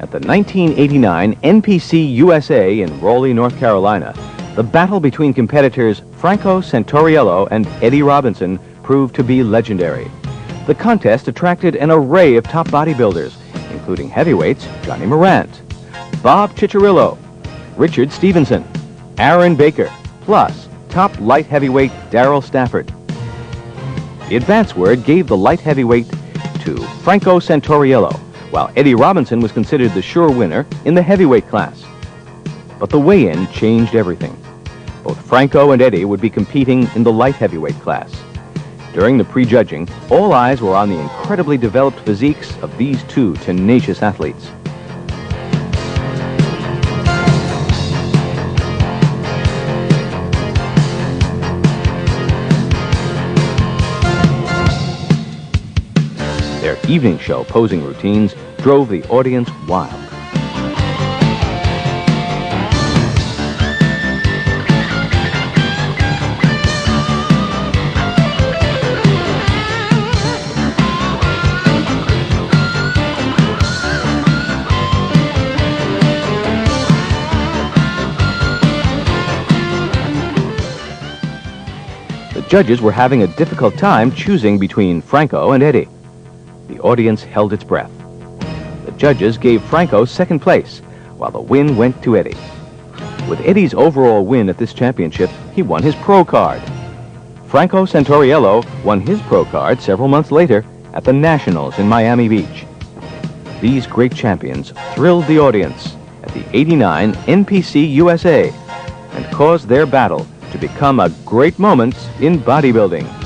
At the 1989 NPC USA in Raleigh, North Carolina, the battle between competitors Franco Santoriello and Eddie Robinson proved to be legendary. The contest attracted an array of top bodybuilders, including heavyweights Johnny Morant, Bob Ciccirillo, Richard Stevenson, Aaron Baker, plus top light heavyweight Darryl Stafford. The advance word gave the light heavyweight to Franco Santoriello, while Eddie Robinson was considered the sure winner in the heavyweight class. But the weigh-in changed everything. Both Franco and Eddie would be competing in the light heavyweight class. During the prejudging, all eyes were on the incredibly developed physiques of these two tenacious athletes. Their evening show posing routines drove the audience wild. The judges were having a difficult time choosing between Franco and Eddie. The audience held its breath. The judges gave Franco second place, while the win went to Eddie. With Eddie's overall win at this championship, he won his pro card. Franco Santoriello won his pro card several months later at the Nationals in Miami Beach. These great champions thrilled the audience at the '89 NPC USA and caused their battle to become a great moment in bodybuilding.